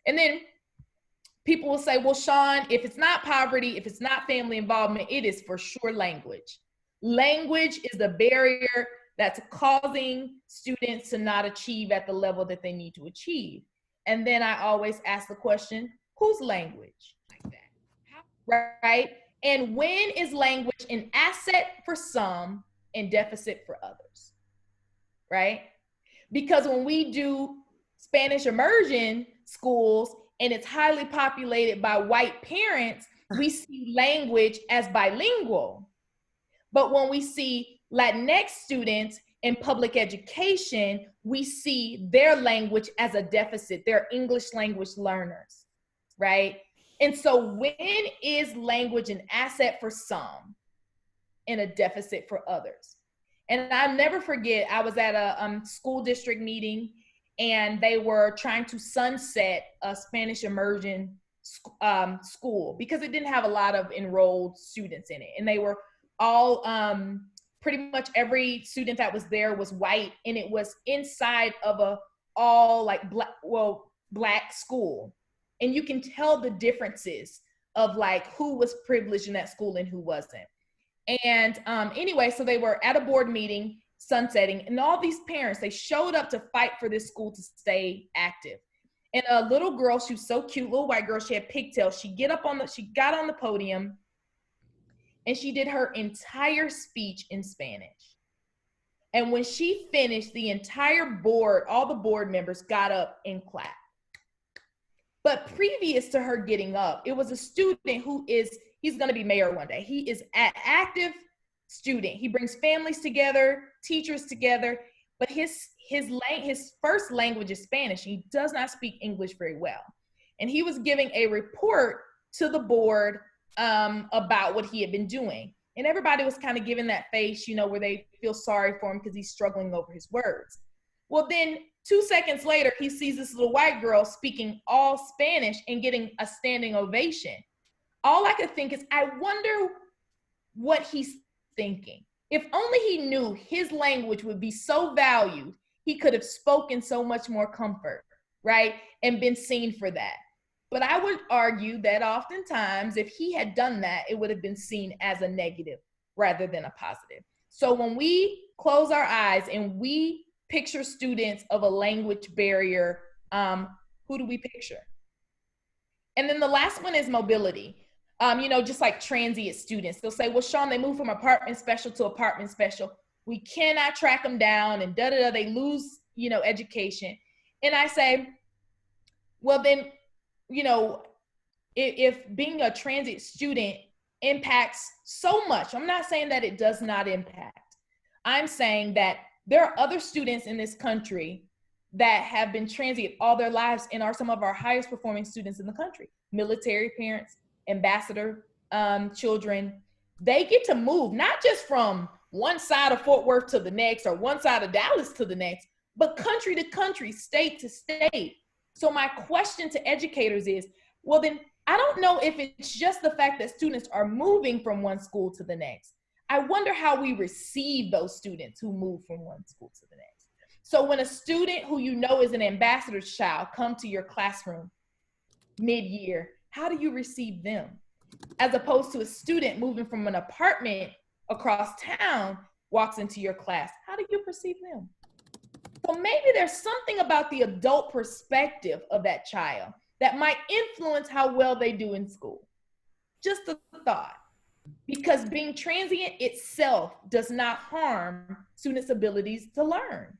And then people will say, well, Shawn, if it's not poverty, if it's not family involvement, it is for sure language. Language is the barrier that's causing students to not achieve at the level that they need to achieve. And then I always ask the question, whose language? Like that, right? And when is language an asset for some and deficit for others, right? Because when we do Spanish immersion schools and it's highly populated by white parents, we see language as bilingual. But when we see Latinx students in public education, we see their language as a deficit. They're English language learners, right? And so when is language an asset for some and a deficit for others? And I'll never forget, I was at a school district meeting and they were trying to sunset a Spanish immersion school because it didn't have a lot of enrolled students in it. And they were all, pretty much every student that was there was white, and it was inside of a all like black school. And you can tell the differences of like who was privileged in that school and who wasn't. And anyway, so they were at a board meeting sunsetting, and all these parents, they showed up to fight for this school to stay active. And a little girl, she was so cute, little white girl, she had pigtails. She got on the podium and she did her entire speech in Spanish. And when she finished, the entire board, all the board members got up and clapped. But previous to her getting up, it was a student he's going to be mayor one day. He is an active student. He brings families together, teachers together, but his first language is Spanish. He does not speak English very well. And he was giving a report to the board about what he had been doing. And everybody was kind of giving that face, you know, where they feel sorry for him because he's struggling over his words. Well, then 2 seconds later, he sees this little white girl speaking all Spanish and getting a standing ovation. All I could think is, I wonder what he's thinking. If only he knew his language would be so valued, he could have spoken so much more comfort, right? And been seen for that. But I would argue that oftentimes if he had done that, it would have been seen as a negative rather than a positive. So when we close our eyes and we picture students of a language barrier, who do we picture? And then the last one is mobility. Just like transient students, they'll say, well, Shawn, they move from apartment special to apartment special. We cannot track them down and they lose, education. And I say, well, then, if being a transit student impacts so much, I'm not saying that it does not impact. I'm saying that there are other students in this country that have been transient all their lives and are some of our highest performing students in the country. Military parents, ambassador children, they get to move not just from one side of Fort Worth to the next or one side of Dallas to the next, but country to country, state to state. So my question to educators is, well, then I don't know if it's just the fact that students are moving from one school to the next. I wonder how we receive those students who move from one school to the next. So when a student who is an ambassador's child come to your classroom mid-year, how do you receive them? As opposed to a student moving from an apartment across town walks into your class, how do you perceive them? So maybe there's something about the adult perspective of that child that might influence how well they do in school. Just a thought. Because being transient itself does not harm students' abilities to learn,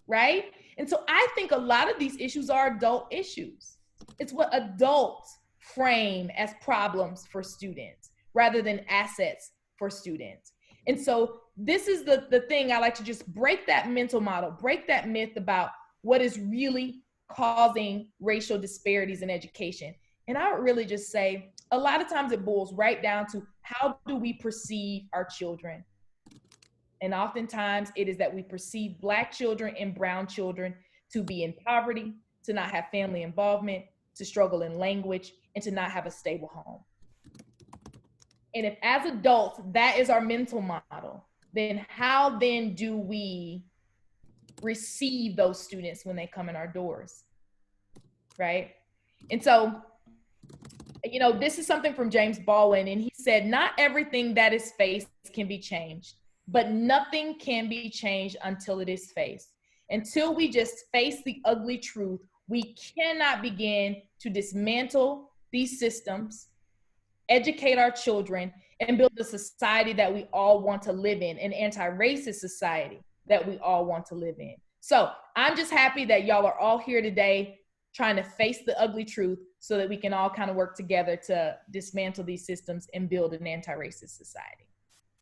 right? And so I think a lot of these issues are adult issues. It's what adults frame as problems for students rather than assets for students. And so this is the thing I like to just break that mental model, break that myth about what is really causing racial disparities in education. And I would really just say, a lot of times it boils right down to how do we perceive our children? And oftentimes it is that we perceive Black children and brown children to be in poverty, to not have family involvement, to struggle in language, and to not have a stable home. And if as adults, that is our mental model, then how then do we receive those students when they come in our doors, right? And so, this is something from James Baldwin, and he said, not everything that is faced can be changed, but nothing can be changed until it is faced. Until we just face the ugly truth, we cannot begin to dismantle these systems, educate our children, and build a society that we all want to live in, an anti-racist society that we all want to live in. So I'm just happy that y'all are all here today trying to face the ugly truth so that we can all kind of work together to dismantle these systems and build an anti-racist society.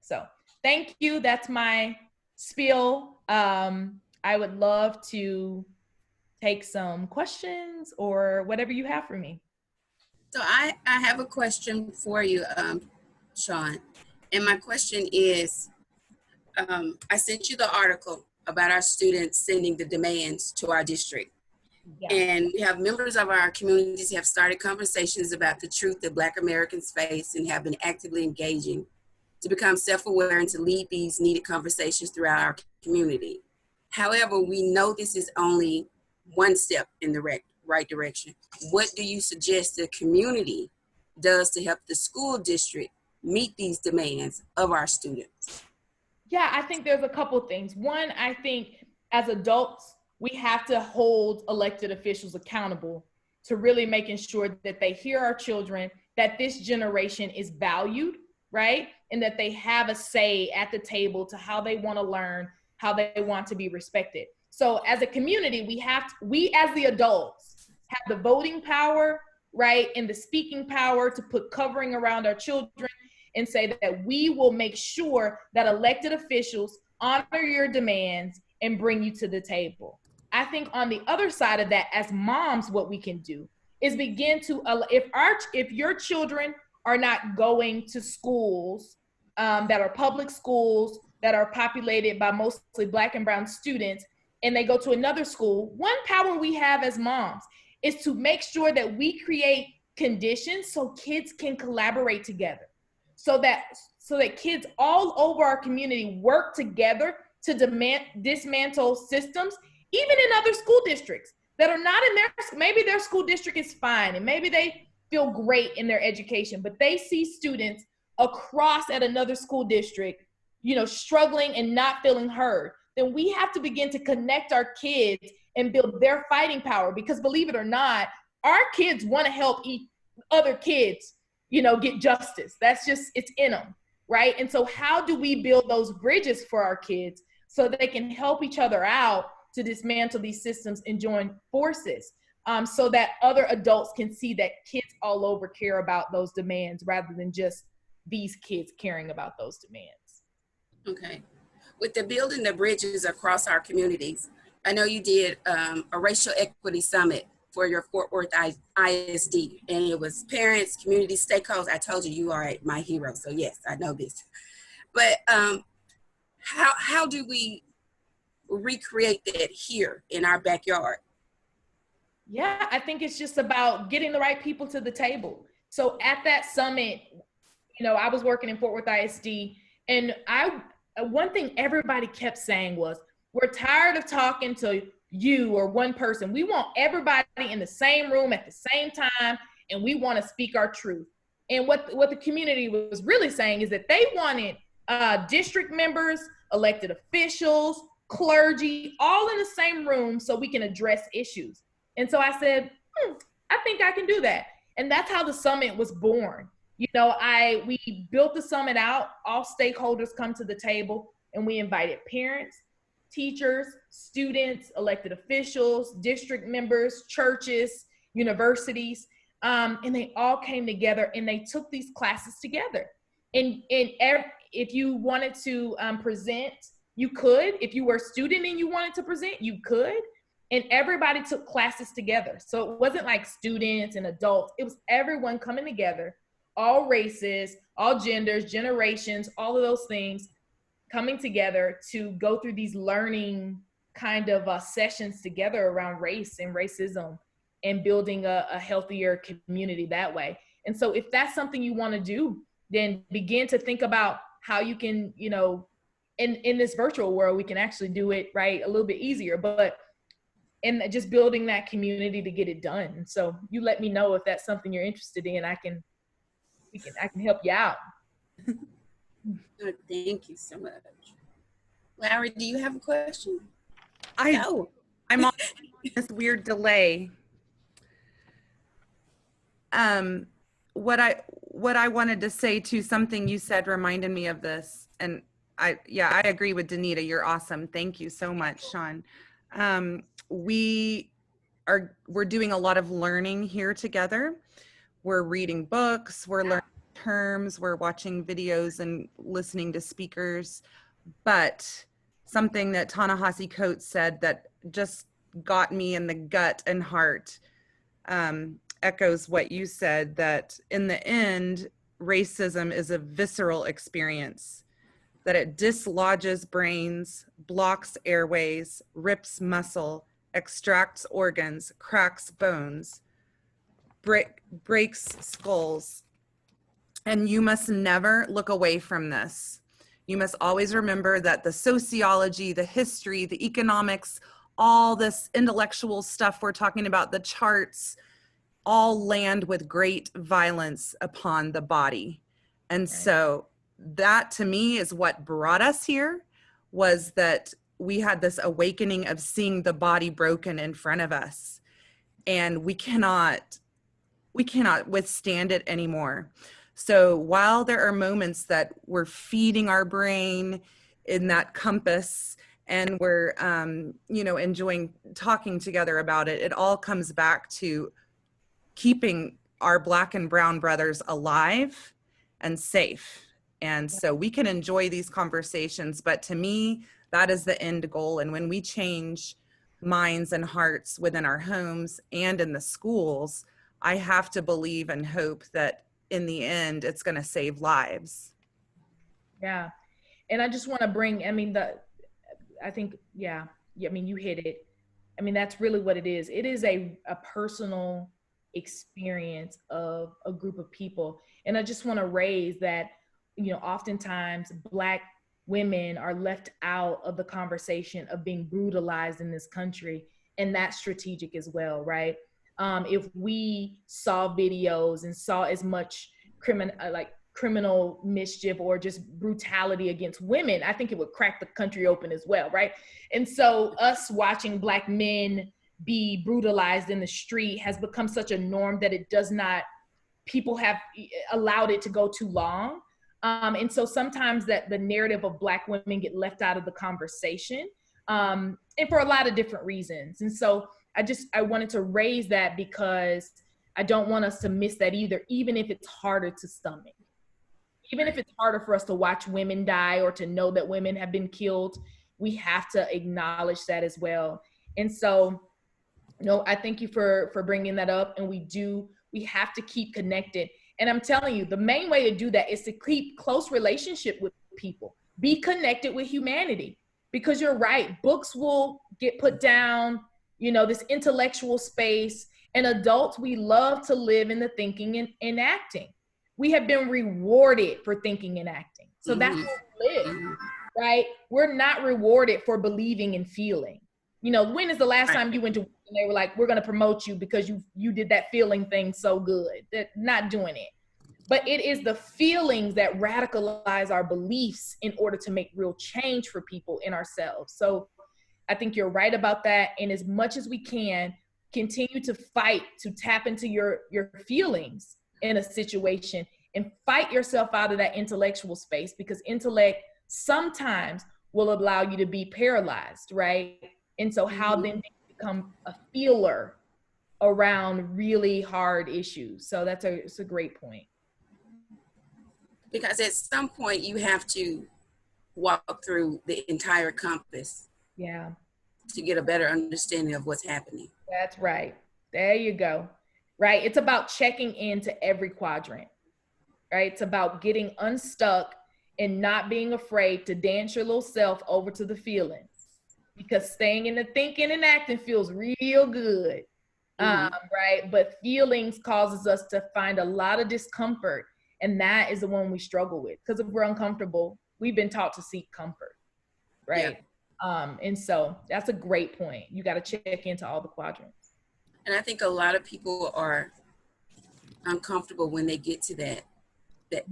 So thank you. That's my spiel. I would love to take some questions or whatever you have for me. So I have a question for you, Shawn. And my question is, I sent you the article about our students sending the demands to our district. Yeah. And we have members of our communities have started conversations about the truth that Black Americans face and have been actively engaging to become self-aware and to lead these needed conversations throughout our community. However, we know this is only one step in the right direction. What do you suggest the community does to help the school district meet these demands of our students? Yeah, I think there's a couple things. One, I think as adults, we have to hold elected officials accountable to really making sure that they hear our children, that this generation is valued, right? And that they have a say at the table to how they want to learn, how they want to be respected. So as a community, we as the adults have the voting power, right? And the speaking power to put covering around our children and say that we will make sure that elected officials honor your demands and bring you to the table. I think on the other side of that, as moms, what we can do is begin to, if your children are not going to schools that are public schools, that are populated by mostly Black and brown students, and they go to another school, one power we have as moms is to make sure that we create conditions so kids can collaborate together, so that kids all over our community work together to dismantle systems, even in other school districts. that are not in maybe their school district is fine and maybe they feel great in their education, but they see students across at another school district, struggling and not feeling heard, then we have to begin to connect our kids and build their fighting power. Because believe it or not, our kids want to help other kids, get justice. It's in them, right? And so how do we build those bridges for our kids so that they can help each other out to dismantle these systems and join forces, so that other adults can see that kids all over care about those demands rather than just these kids caring about those demands. Okay. With the building the bridges across our communities, I know you did a racial equity summit for your Fort Worth ISD, and it was parents, community stakeholders. I told you, you are my hero, so yes, I know this. But how do we recreate that here in our backyard? Yeah, I think it's just about getting the right people to the table. So at that summit, I was working in Fort Worth ISD, and one thing everybody kept saying was, we're tired of talking to you or one person. We want everybody in the same room at the same time, and we want to speak our truth. And what the community was really saying is that they wanted district members, elected officials, clergy, all in the same room so we can address issues. And so I said, I think I can do that. And that's how the summit was born. We built the summit out, all stakeholders come to the table, and we invited parents, teachers, students, elected officials, district members, churches, universities, and they all came together and they took these classes together. And if you wanted to present, you could. If you were a student and you wanted to present, you could. And everybody took classes together. So it wasn't like students and adults. It was everyone coming together, all races, all genders, generations, all of those things coming together to go through these learning kind of sessions together around race and racism and building a healthier community that way. And so if that's something you want to do, then begin to think about how you can, in this virtual world, we can actually do it right a little bit easier, but and just building that community to get it done. So you let me know if that's something you're interested in. I can help you out. Thank you so much. Larry, do you have a question? I'm on this weird delay. What I wanted to say to something you said reminded me of this, and I agree with Danita. You're awesome. Thank you so much, Shawn. We're doing a lot of learning here together. We're reading books, we're learning terms, we're watching videos and listening to speakers. But something that Ta-Nehisi Coates said that just got me in the gut and heart echoes what you said, that in the end, racism is a visceral experience, that it dislodges brains, blocks airways, rips muscle, extracts organs, cracks bones, breaks skulls. And you must never look away from this. You must always remember that the sociology, the history, the economics, all this intellectual stuff we're talking about, the charts, all land with great violence upon the body. And so that to me is what brought us here, was that we had this awakening of seeing the body broken in front of us, and we cannot withstand it anymore. So while there are moments that we're feeding our brain in that compass and we're enjoying talking together about it, it all comes back to keeping our Black and brown brothers alive and safe. And so we can enjoy these conversations, but to me, that is the end goal. And when we change minds and hearts within our homes and in the schools, I have to believe and hope that in the end, it's going to save lives. Yeah. And I just want to bring, you hit it. I mean, that's really what it is. It is a personal experience of a group of people. And I just want to raise that, oftentimes Black women are left out of the conversation of being brutalized in this country. and that's strategic as well, right? If we saw videos and saw as much criminal mischief or just brutality against women, I think it would crack the country open as well, right? And so us watching Black men be brutalized in the street has become such a norm that it does not, people have allowed it to go too long. And so sometimes that the narrative of Black women get left out of the conversation, and for a lot of different reasons. And so I wanted to raise that because I don't want us to miss that either, even if it's harder to stomach. Even if it's harder for us to watch women die or to know that women have been killed, we have to acknowledge that as well. And so, I thank you for bringing that up. And we have to keep connected. And I'm telling you, the main way to do that is to keep close relationship with people. Be connected with humanity. Because you're right, books will get put down, this intellectual space. And adults, we love to live in the thinking and acting. We have been rewarded for thinking and acting. So that's where we live, right? We're not rewarded for believing and feeling. When is the last time you went to work and they were like, we're going to promote you because you did that feeling thing so good? They're not doing it. But it is the feelings that radicalize our beliefs in order to make real change for people in ourselves. So I think you're right about that. And as much as we can, continue to fight to tap into your feelings in a situation and fight yourself out of that intellectual space, because intellect sometimes will allow you to be paralyzed, right? And so how then do you become a feeler around really hard issues? So it's a great point. Because at some point you have to walk through the entire compass. Yeah. To get a better understanding of what's happening. That's right. There you go. Right. It's about checking into every quadrant, right? It's about getting unstuck and not being afraid to dance your little self over to the feelings, because staying in the thinking and acting feels real good. Right. But feelings causes us to find a lot of discomfort. And that is the one we struggle with, because if we're uncomfortable, we've been taught to seek comfort. Right. Yeah. And so that's a great point. You got to check into all the quadrants. And I think a lot of people are uncomfortable when they get to that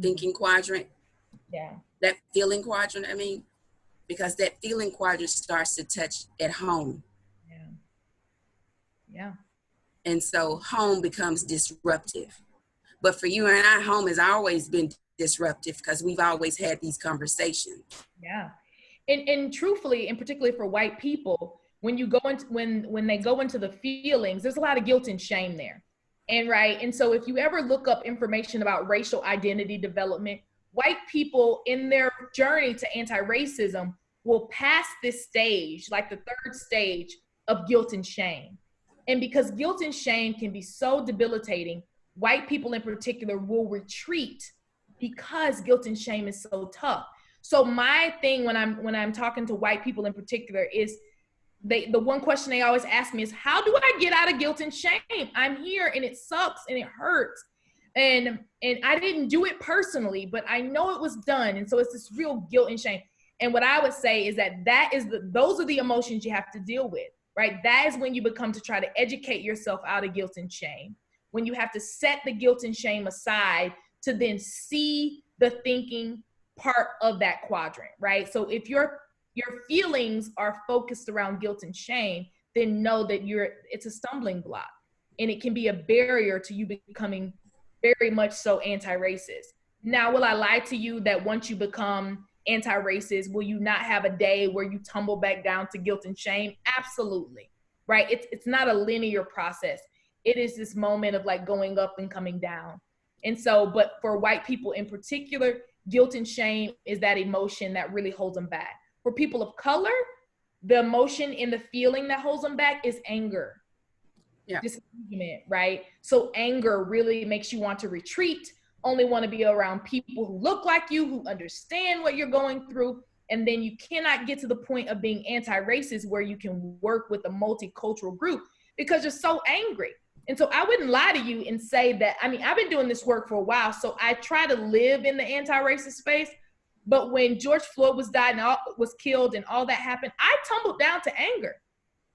thinking quadrant. Yeah. That feeling quadrant, because that feeling quadrant starts to touch at home. Yeah. Yeah. And so home becomes disruptive. But for you and I, home has always been disruptive because we've always had these conversations. Yeah. And truthfully, and particularly for white people, when you go into when they go into the feelings, there's a lot of guilt and shame there. And right. And so if you ever look up information about racial identity development, white people in their journey to anti-racism will pass this stage, like the third stage of guilt and shame. And because guilt and shame can be so debilitating, white people in particular will retreat because guilt and shame is so tough. So my thing when I'm talking to white people in particular is the one question they always ask me is, how do I get out of guilt and shame? I'm here and it sucks and it hurts. And I didn't do it personally, but I know it was done. And so it's this real guilt and shame. And what I would say is that those are the emotions you have to deal with, right? That is when you become to try to educate yourself out of guilt and shame. When you have to set the guilt and shame aside to then see the thinking part of that quadrant, right? So if your feelings are focused around guilt and shame, then know that it's a stumbling block, and it can be a barrier to you becoming very much so anti-racist. Now, will I lie to you that once you become anti-racist, will you not have a day where you tumble back down to guilt and shame? Absolutely, right? It's not a linear process. It is this moment of like going up and coming down. And so, but for white people in particular, guilt and shame is that emotion that really holds them back. For people of color, the emotion and the feeling that holds them back is anger. Yeah. Disagreement, right? So anger really makes you want to retreat, only want to be around people who look like you, who understand what you're going through. And then you cannot get to the point of being anti-racist where you can work with a multicultural group because you're so angry. And so I wouldn't lie to you and say that, I mean, I've been doing this work for a while, so I try to live in the anti-racist space. But when George Floyd was killed and all that happened, I tumbled down to anger.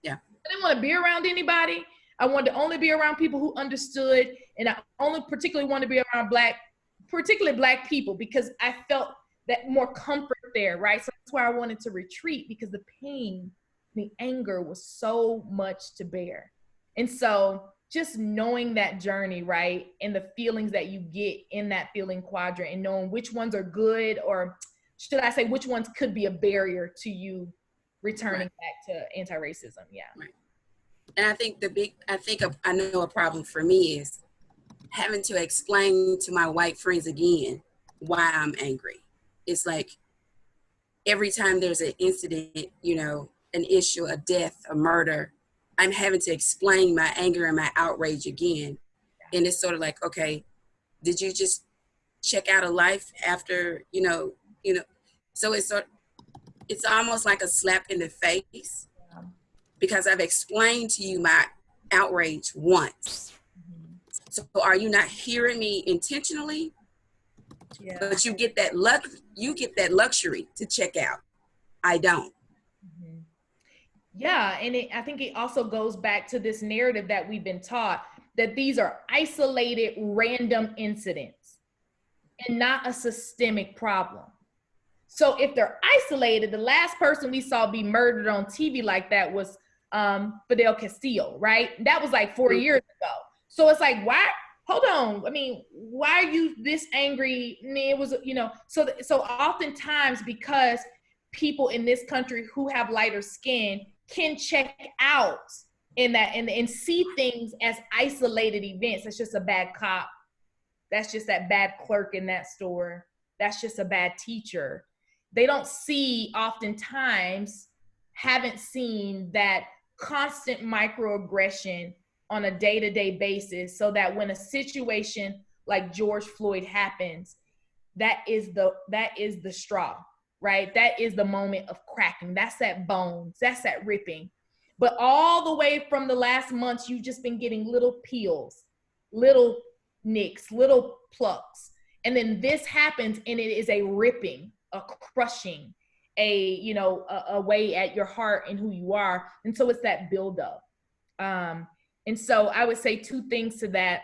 Yeah. didn't want to be around anybody. I wanted to only be around people who understood, and I only particularly wanted to be around particularly Black people, because I felt that more comfort there, right? So that's why I wanted to retreat, because the pain, the anger was so much to bear. And so just knowing that journey, right, and the feelings that you get in that feeling quadrant, and knowing which ones are good, or should I say which ones could be a barrier to you returning back to anti-racism. Yeah. Right. And I think I know a problem for me is having to explain to my white friends again why I'm angry. It's like every time there's an incident, you know, an issue, a death, a murder, I'm having to explain my anger and my outrage again. And it's sort of like, okay, did you just check out of life after, you know, so it's almost like a slap in the face, because I've explained to you my outrage once. So are you not hearing me intentionally? Yeah. But you get that luxury to check out. I don't. Mm-hmm. Yeah, and I think it also goes back to this narrative that we've been taught, that these are isolated, random incidents and not a systemic problem. So if they're isolated, the last person we saw be murdered on TV like that was Fidel Castillo, right? That was like 4 years ago. So it's like, why? Hold on. I mean, why are you this angry? It was, you know, so oftentimes, because people in this country who have lighter skin can check out in that and see things as isolated events. That's just a bad cop. That's just that bad clerk in that store. That's just a bad teacher. They don't see, oftentimes, haven't seen that constant microaggression on a day-to-day basis, so that when a situation like George Floyd happens, that is the straw, right? That is the moment of cracking. That's that bones. That's that ripping. But all the way from the last months, you've just been getting little peels, little nicks, little plucks. And then this happens, and it is a ripping, a crushing, a way at your heart and who you are. And so it's that buildup. And so I would say two things to that.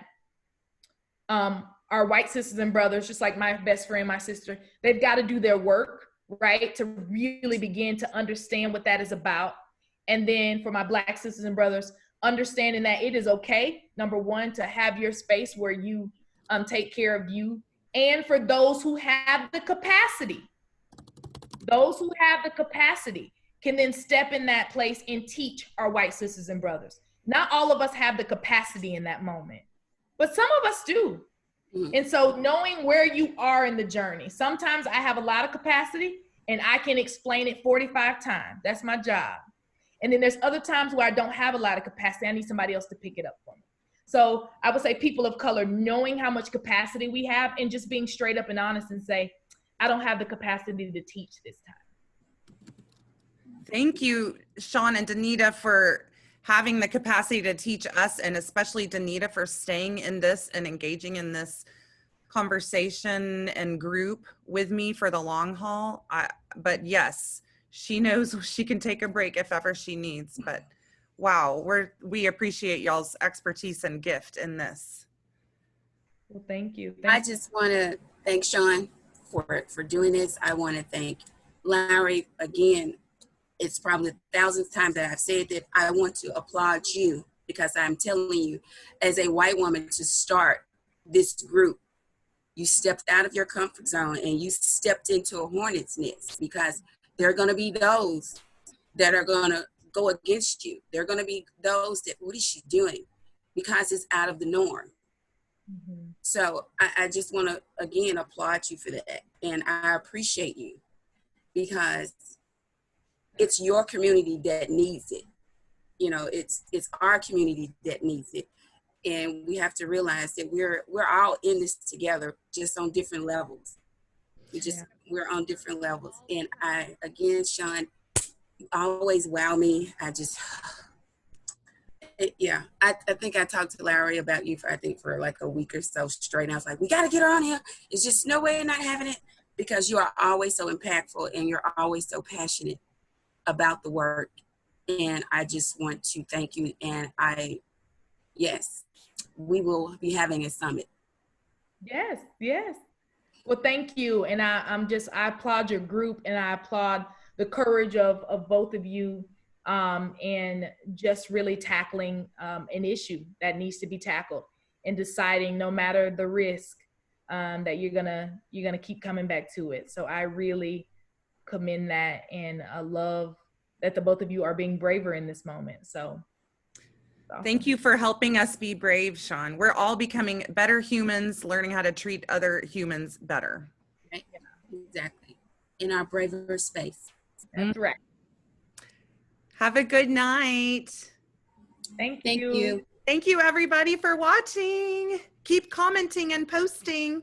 Our white sisters and brothers, just like my best friend, my sister, they've got to do their work, right, to really begin to understand what that is about. And then for my Black sisters and brothers, understanding that it is okay, number one, to have your space where you take care of you. And for those who have the capacity, can then step in that place and teach our white sisters and brothers. Not all of us have the capacity in that moment, but some of us do. And so knowing where you are in the journey, sometimes I have a lot of capacity and I can explain it 45 times. That's my job. And then there's other times where I don't have a lot of capacity. I need somebody else to pick it up for me. So I would say people of color, knowing how much capacity we have and just being straight up and honest and say, I don't have the capacity to teach this time. Thank you, Shawn and Danita, for having the capacity to teach us, and especially Danita for staying in this and engaging in this conversation and group with me for the long haul. But yes, she knows she can take a break if ever she needs. But wow, we appreciate y'all's expertise and gift in this. Well, thank you. I just want to thank Shawn for doing this. I want to thank Larry again. It's probably the 1,000th time that I've said that. I want to applaud you, because I'm telling you, as a white woman, to start this group, you stepped out of your comfort zone and you stepped into a hornet's nest, because there are going to be those that are going to go against you. There are going to be those that, what is she doing? Because it's out of the norm. Mm-hmm. So I just want to, again, applaud you for that. And I appreciate you, because it's your community that needs it. You know, it's our community that needs it. And we have to realize that we're all in this together, just on different levels. We're on different levels. And again, Shawn, you always wow me. I think I talked to Larry about you for like a week or so straight. And I was like, we got to get her on here. It's just no way not having it, because you are always so impactful and you're always so passionate about the work. And I just want to thank you. And yes, we will be having a summit. Yes, yes. Well, thank you. And I applaud your group, and I applaud the courage of both of you, and just really tackling an issue that needs to be tackled, and deciding no matter the risk, that you're gonna keep coming back to it. So I really commend that, and I love that the both of you are being braver in this moment. So awesome. Thank you for helping us be brave, Shawn. We're all becoming better humans, learning how to treat other humans better. Right? Exactly. In our braver space. That's right. Have a good night. Thank Thank you. you. Thank you, everybody, for watching. Keep commenting and posting.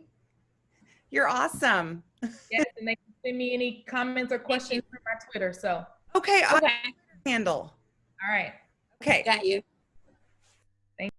You're awesome. Yes, and they can send me any comments or questions through my Twitter. So Okay, Okay. handle. all right. Okay. Got you.